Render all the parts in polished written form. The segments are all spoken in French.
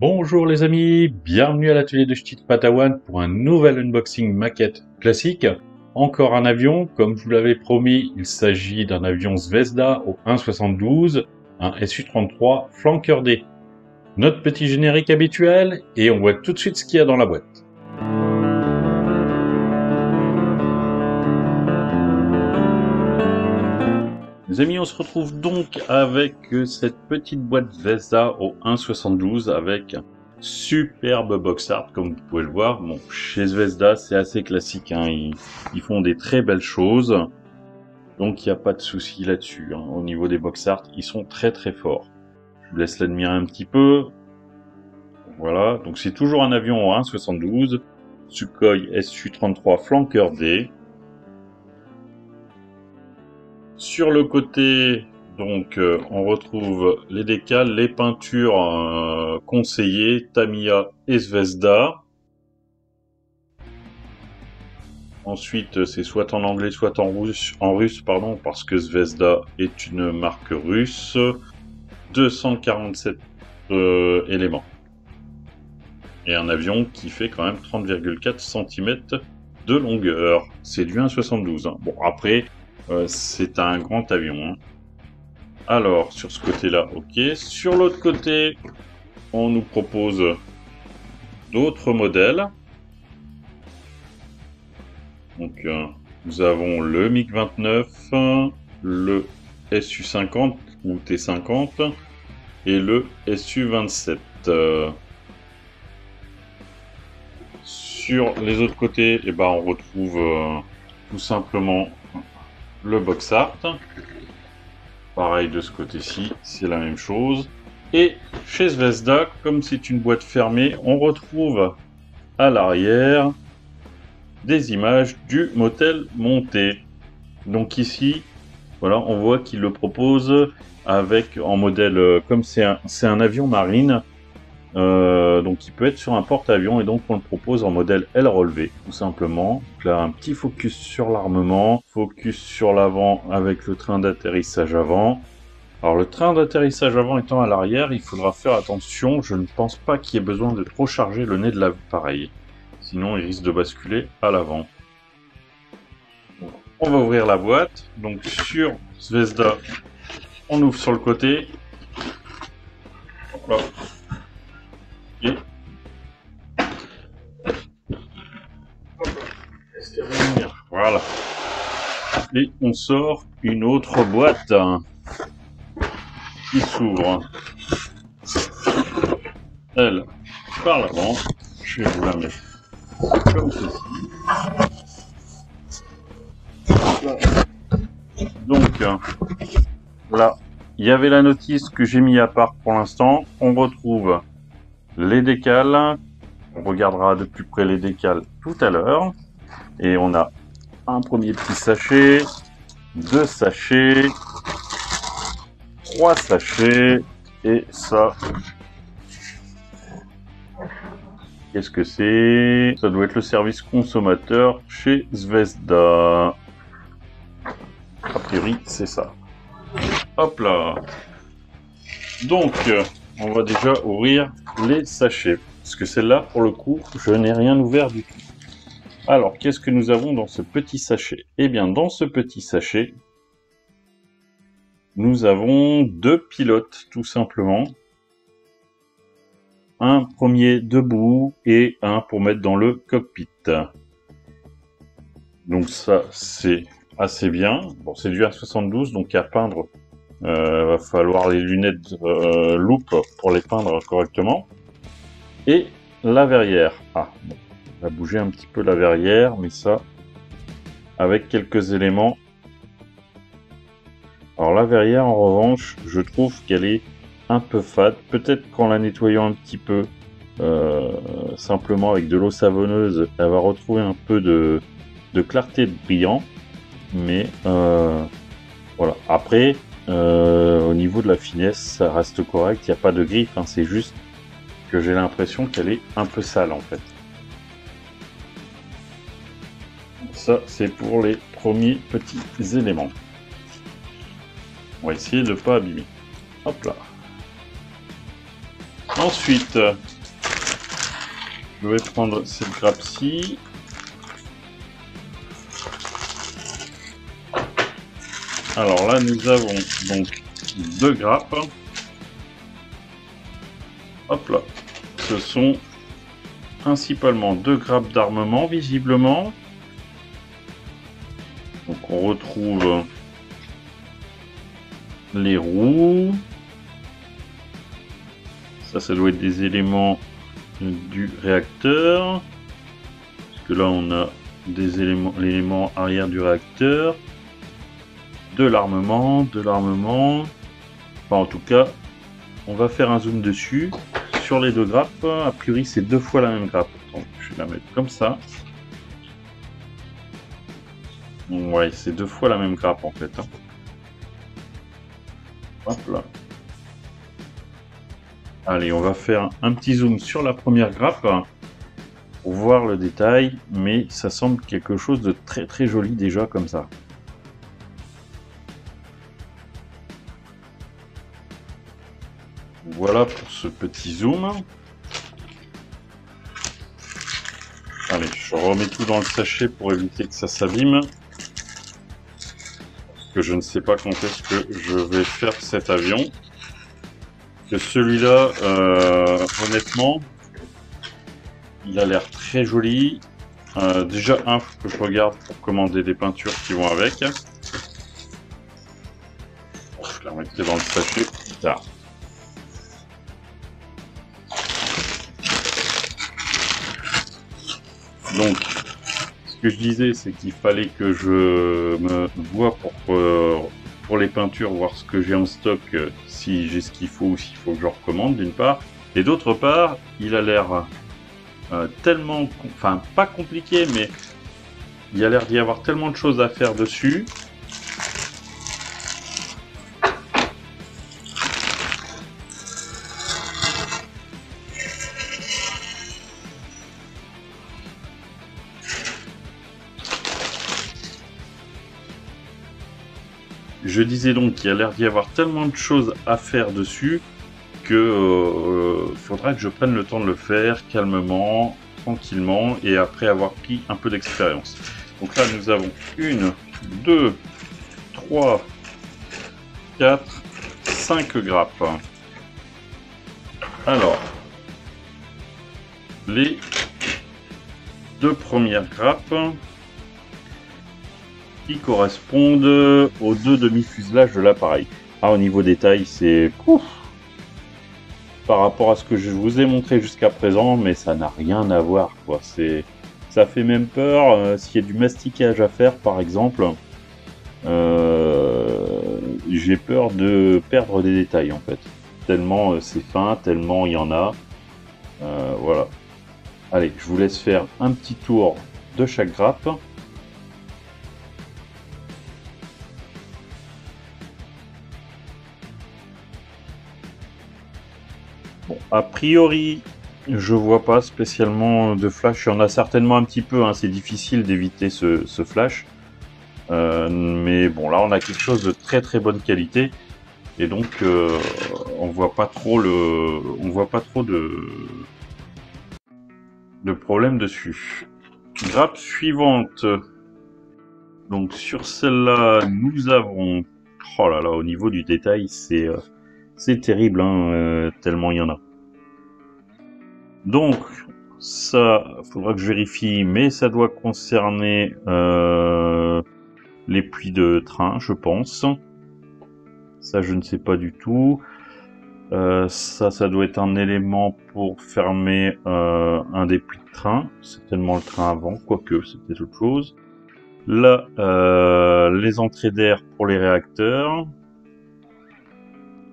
Bonjour les amis, bienvenue à l'atelier de Ch'tit Patawan pour un nouvel unboxing maquette classique. Encore un avion, comme je vous l'avais promis, il s'agit d'un avion Zvezda au 1,72, un Su-33 Flanker D. Notre petit générique habituel et on voit tout de suite ce qu'il y a dans la boîte. Les amis, on se retrouve donc avec cette petite boîte Zvezda au 1,72 avec un superbe box art, comme vous pouvez le voir. Bon, chez Zvezda, c'est assez classique, hein. Ils font des très belles choses, donc il n'y a pas de souci là-dessus, hein. Au niveau des box art, ils sont très très forts. Je vous laisse l'admirer un petit peu. Voilà, donc c'est toujours un avion au 1,72, Sukhoi Su-33 Flanker D. Sur le côté, donc, on retrouve les décals, les peintures conseillées, Tamiya et Zvezda. Ensuite, c'est soit en anglais, soit en russe, pardon, parce que Zvezda est une marque russe. 247 éléments. Et un avion qui fait quand même 30,4 cm de longueur. C'est du 1,72. Hein. Bon, après, c'est un grand avion. Hein. Alors, sur ce côté-là, ok. Sur l'autre côté, on nous propose d'autres modèles. Donc, nous avons le MiG-29, le Su-50 ou T-50 et le Su-27. Sur les autres côtés, eh ben, on retrouve tout simplement le box art. Pareil de ce côté-ci, c'est la même chose. Et chez Zvezda, comme c'est une boîte fermée, on retrouve à l'arrière des images du motel monté. Donc ici, voilà, on voit qu'il le propose avec en modèle, comme c'est un avion marine, donc il peut être sur un porte-avions et donc on le propose en modèle aile relevée, tout simplement. Donc là, un petit focus sur l'armement, focus sur l'avant avec le train d'atterrissage avant. Alors le train d'atterrissage avant étant à l'arrière, il faudra faire attention, je ne pense pas qu'il y ait besoin de trop charger le nez de l'appareil. Sinon il risque de basculer à l'avant. On va ouvrir la boîte, donc sur Zvezda, on ouvre sur le côté. Voilà. Et voilà. Et on sort une autre boîte qui s'ouvre. Elle, par l'avant. Je vais vous la mettre comme ceci. Donc, là, il y avait la notice que j'ai mis à part pour l'instant. On retrouve les décals. On regardera de plus près les décals tout à l'heure. Et on a un premier petit sachet, 2 sachets, 3 sachets, et ça, qu'est-ce que c'est? Ça doit être le service consommateur chez Zvezda. A priori, c'est ça. Hop là. Donc, on va déjà ouvrir les sachets. Parce que celle-là, pour le coup, je n'ai rien ouvert du tout. Alors, qu'est-ce que nous avons dans ce petit sachet? Eh bien, dans ce petit sachet, nous avons 2 pilotes, tout simplement. Un premier debout et un pour mettre dans le cockpit. Donc ça, c'est assez bien. Bon, c'est du 1,72, donc à peindre, va falloir les lunettes loupe pour les peindre correctement. Et la verrière. Ah, bon. On va bouger un petit peu la verrière, mais ça, avec quelques éléments. Alors la verrière, en revanche, je trouve qu'elle est un peu fade. Peut-être qu'en la nettoyant un petit peu, simplement avec de l'eau savonneuse, elle va retrouver un peu de clarté de brillant. Mais voilà. Après, au niveau de la finesse, ça reste correct. Il n'y a pas de griffe, hein, c'est juste que j'ai l'impression qu'elle est un peu sale en fait. Ça, c'est pour les premiers petits éléments. On va essayer de ne pas abîmer. Hop là. Ensuite, Je vais prendre cette grappe-ci. Alors là, nous avons donc 2 grappes. Hop là. Ce sont principalement 2 grappes d'armement, visiblement. Donc on retrouve les roues. Ça doit être des éléments du réacteur. Parce que là, on a des éléments, l'élément arrière du réacteur. De l'armement. Enfin, en tout cas, on va faire un zoom dessus. Sur les 2 grappes, a priori, c'est 2 fois la même grappe. Donc, je vais la mettre comme ça. Ouais, c'est 2 fois la même grappe, en fait. Hop là. Allez, on va faire un petit zoom sur la première grappe pour voir le détail, mais ça semble quelque chose de très très joli déjà comme ça. Voilà pour ce petit zoom. Allez, je remets tout dans le sachet pour éviter que ça s'abîme. Parce que je ne sais pas quand est-ce que je vais faire cet avion. Que celui-là, honnêtement, il a l'air très joli. Déjà, faut que je regarde pour commander des peintures qui vont avec. Je la remettrai dans le sachet plus tard. Donc, ce que je disais, c'est qu'il fallait que je me voie pour les peintures, voir ce que j'ai en stock, si j'ai ce qu'il faut ou s'il faut que je recommande, d'une part. Et d'autre part, il a l'air tellement, enfin pas compliqué, mais il a l'air d'y avoir tellement de choses à faire dessus. Je disais donc qu'il a l'air d'y avoir tellement de choses à faire dessus que faudra que je prenne le temps de le faire calmement, tranquillement et après avoir pris un peu d'expérience. Donc là nous avons 1, 2, 3, 4, 5 grappes. Alors, les 2 premières grappes qui correspondent aux 2 demi-fuselages de l'appareil. Ah, au niveau détail, c'est par rapport à ce que je vous ai montré jusqu'à présent, mais ça n'a rien à voir, quoi. Ça fait même peur s'il y a du masticage à faire, par exemple. J'ai peur de perdre des détails, en fait. Tellement c'est fin, tellement il y en a. Voilà. Allez, je vous laisse faire un petit tour de chaque grappe. Bon, a priori, je vois pas spécialement de flash. Il y en a certainement un petit peu, hein. C'est difficile d'éviter ce flash. Mais bon, là, on a quelque chose de très très bonne qualité. Et donc, on voit pas trop de problème dessus. Grappe suivante. Donc, sur celle-là, nous avons... Oh là là, au niveau du détail, c'est terrible, hein, tellement il y en a. Donc, ça, faudra que je vérifie, mais ça doit concerner les plis de train, je pense. Ça, je ne sais pas du tout. Ça doit être un élément pour fermer un des plis de train. Certainement le train avant, quoique, c'est peut-être autre chose. Là, les entrées d'air pour les réacteurs.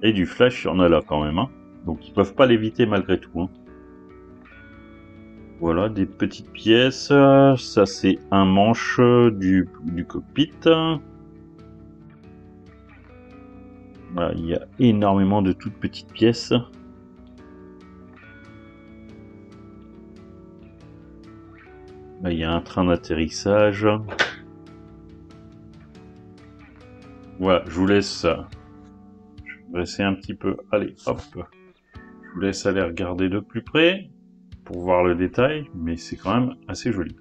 Et du flash, il y en a là quand même. Hein. Donc, ils peuvent pas l'éviter malgré tout. Hein. Voilà, des petites pièces. Ça, c'est un manche du cockpit. Voilà, il y a énormément de toutes petites pièces. Là, il y a un train d'atterrissage. Voilà, je vous laisse. Je vais essayer un petit peu. Allez, hop. Je vous laisse aller regarder de plus près. pour voir le détail, mais c'est quand même assez joli.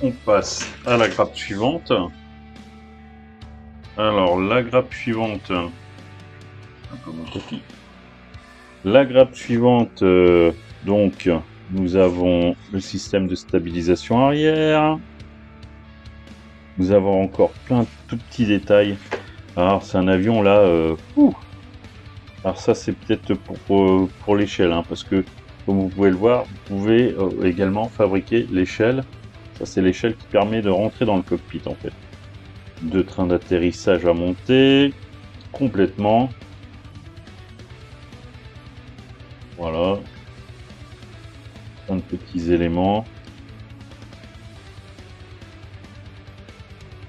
On passe à la grappe suivante. Alors, la grappe suivante... Un peu mon tapis. La grappe suivante, donc, nous avons le système de stabilisation arrière. Nous avons encore plein de tout petits détails. Alors, c'est un avion là... Alors ça, c'est peut-être pour l'échelle, hein, parce que, comme vous pouvez le voir, vous pouvez également fabriquer l'échelle. Ça, c'est l'échelle qui permet de rentrer dans le cockpit, en fait. Deux trains d'atterrissage à monter, complètement. Voilà. Plein de petits éléments.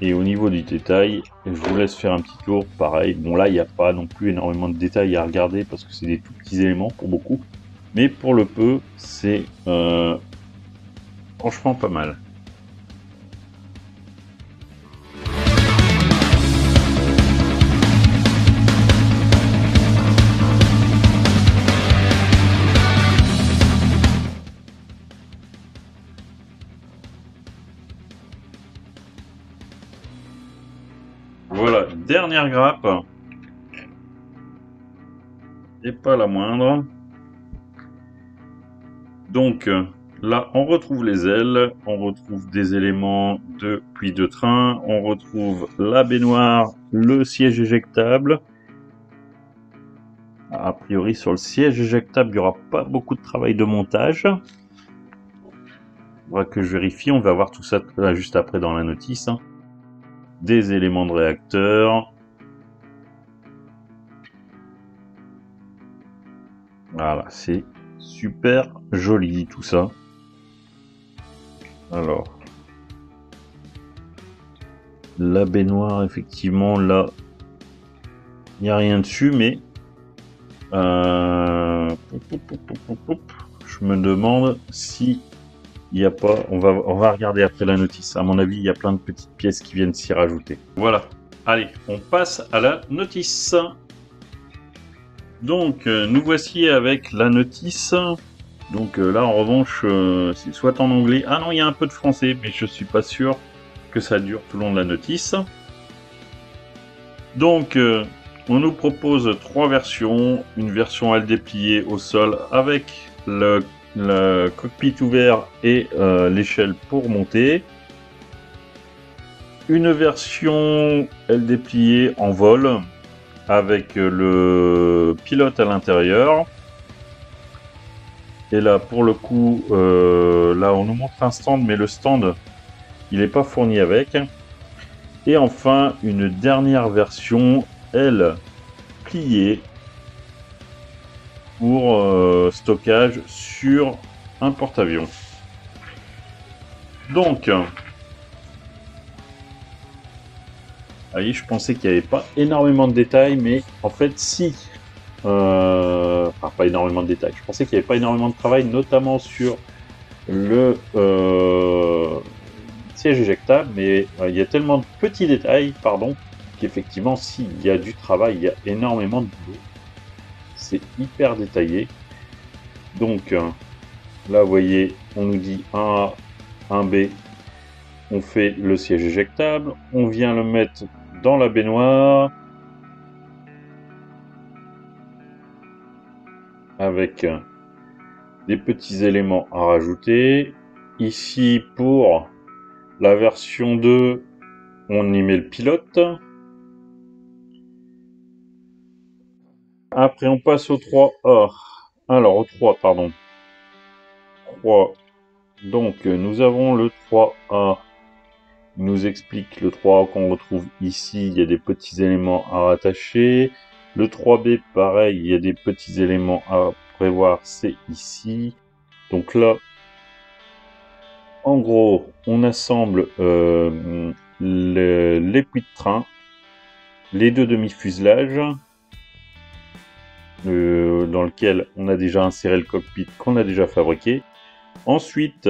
Et au niveau du détail, je vous laisse faire un petit tour. Pareil, bon là, il n'y a pas non plus énormément de détails à regarder, parce que c'est des tout petits éléments pour beaucoup. Mais pour le peu, c'est franchement pas mal. Voilà, dernière grappe, et pas la moindre. Donc là, on retrouve les ailes, on retrouve des éléments de puits de train, on retrouve la baignoire, le siège éjectable. A priori, sur le siège éjectable, il n'y aura pas beaucoup de travail de montage. Il faudra que je vérifie, on va voir tout ça là, juste après dans la notice. Des éléments de réacteur. Voilà, c'est super joli tout ça. Alors, la baignoire, effectivement, là, il n'y a rien dessus, mais je me demande si il n'y a pas. On va regarder après la notice. À mon avis, il y a plein de petites pièces qui viennent s'y rajouter. Voilà. Allez, on passe à la notice. Donc, nous voici avec la notice. Donc là, en revanche, c'est soit en anglais. Ah non, il y a un peu de français, mais je suis pas sûr que ça dure tout le long de la notice. Donc, on nous propose trois versions. Une version aile dépliée au sol avec le cockpit ouvert et l'échelle pour monter. Une version aile dépliée en vol avec le pilote à l'intérieur. Et là, pour le coup, là, on nous montre un stand, mais le stand, il n'est pas fourni avec. Et enfin, une dernière version, elle, pliée pour stockage sur un porte-avions. Donc, voyez, je pensais qu'il n'y avait pas énormément de détails, mais en fait, si. Enfin, pas énormément de détails. Je pensais qu'il n'y avait pas énormément de travail, notamment sur le siège éjectable, mais il y a tellement de petits détails, pardon, qu'effectivement, s'il y a du travail, il y a énormément de boulot. C'est hyper détaillé. Donc, là, vous voyez, on nous dit 1A, 1B. On fait le siège éjectable. On vient le mettre dans la baignoire. Avec des petits éléments à rajouter. Ici, pour la version 2, on y met le pilote. Après, on passe au 3A. Alors, au 3, pardon. 3. Donc, nous avons le 3A. Il nous explique le 3A qu'on retrouve ici. Il y a des petits éléments à rattacher. Le 3B, pareil, il y a des petits éléments à prévoir. C'est ici. Donc là, en gros, on assemble les puits de train, les 2 demi-fuselages, dans lequel on a déjà inséré le cockpit qu'on a déjà fabriqué. Ensuite,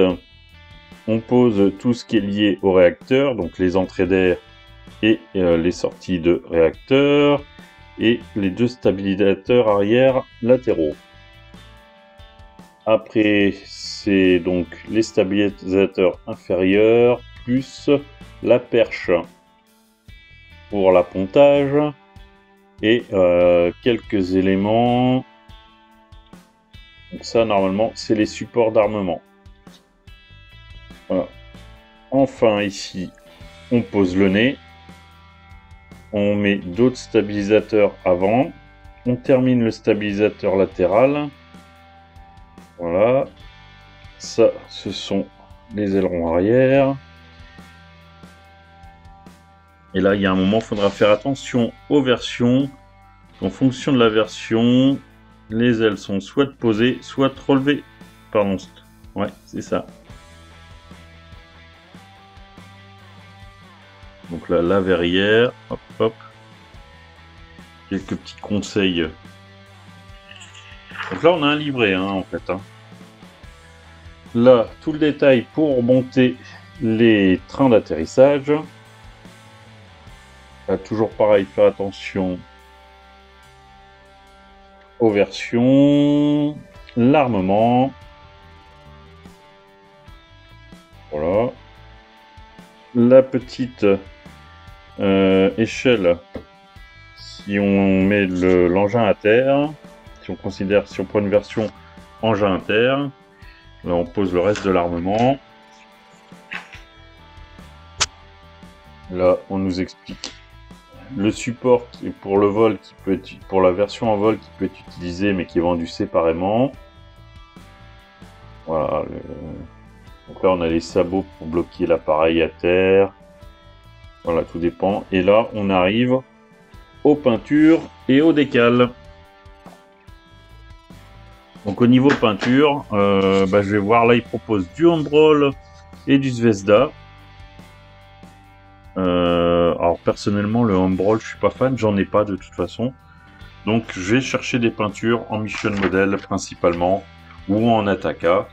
on pose tout ce qui est lié au réacteur, donc les entrées d'air et les sorties de réacteur, et les 2 stabilisateurs arrière latéraux. Après, c'est donc les stabilisateurs inférieurs, plus la perche pour l'appontage, et quelques éléments. Donc ça, normalement, c'est les supports d'armement. Voilà. Enfin, ici, on pose le nez. On met d'autres stabilisateurs avant. On termine le stabilisateur latéral. Voilà. Ça, ce sont les ailerons arrière. Et là, il y a un moment, il faudra faire attention aux versions. En fonction de la version, les ailes sont soit posées, soit relevées. Pardon. Ouais, c'est ça. Donc là, la verrière. Hop, hop. Quelques petits conseils. Donc là, on a un livret, hein, en fait. Hein. Là, tout le détail pour monter les trains d'atterrissage. Toujours pareil, faire attention aux versions, l'armement. Voilà. La petite échelle, si on met l'engin à terre, si on prend une version engin à terre, là on pose le reste de l'armement. Là, on nous explique le support qui est pour le vol, qui peut être pour la version en vol qui peut être utilisé, mais qui est vendu séparément. Voilà. Donc là, on a les sabots pour bloquer l'appareil à terre. Voilà, tout dépend. Et là, on arrive aux peintures et aux décals. Donc au niveau peinture, je vais voir. Là, il propose du Humbrol et du Zvezda. Alors personnellement, le Humbrol, je suis pas fan, j'en ai pas de toute façon. Donc je vais chercher des peintures en Mission Model principalement ou en Ataka.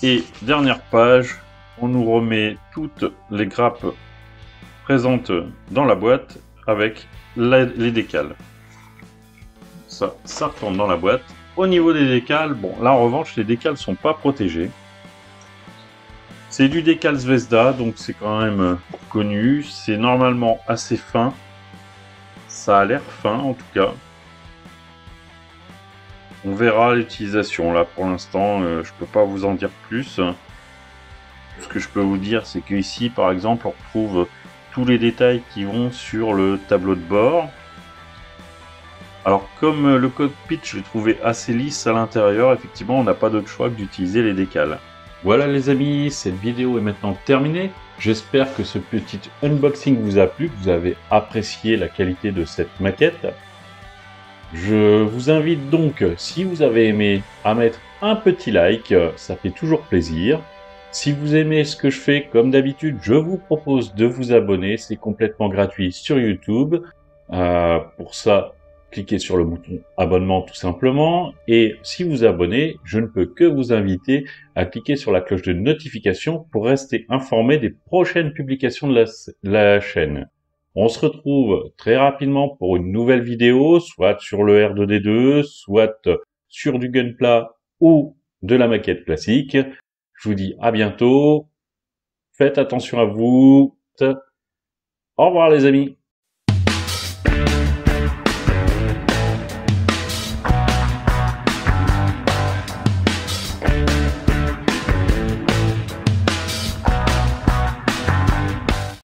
Et dernière page, on nous remet toutes les grappes présentes dans la boîte avec les décals. Ça retourne dans la boîte. Au niveau des décals, bon là en revanche les décals sont pas protégés. C'est du décal Zvezda, donc c'est quand même connu. C'est normalement assez fin. Ça a l'air fin en tout cas. On verra l'utilisation. Là pour l'instant, je peux pas vous en dire plus. Ce que je peux vous dire, c'est qu'ici par exemple, on retrouve tous les détails qui vont sur le tableau de bord. Alors comme le cockpit, je l'ai trouvé assez lisse à l'intérieur, effectivement, on n'a pas d'autre choix que d'utiliser les décals. Voilà les amis, cette vidéo est maintenant terminée. J'espère que ce petit unboxing vous a plu, que vous avez apprécié la qualité de cette maquette. Je vous invite donc, si vous avez aimé, à mettre un petit like, ça fait toujours plaisir. Si vous aimez ce que je fais, comme d'habitude, je vous propose de vous abonner, c'est complètement gratuit sur YouTube. Pour ça, cliquez sur le bouton abonnement tout simplement. Et si vous abonnez, je ne peux que vous inviter à cliquer sur la cloche de notification pour rester informé des prochaines publications de la chaîne. On se retrouve très rapidement pour une nouvelle vidéo, soit sur le R2D2, soit sur du Gunpla ou de la maquette classique. Je vous dis à bientôt. Faites attention à vous. Au revoir les amis.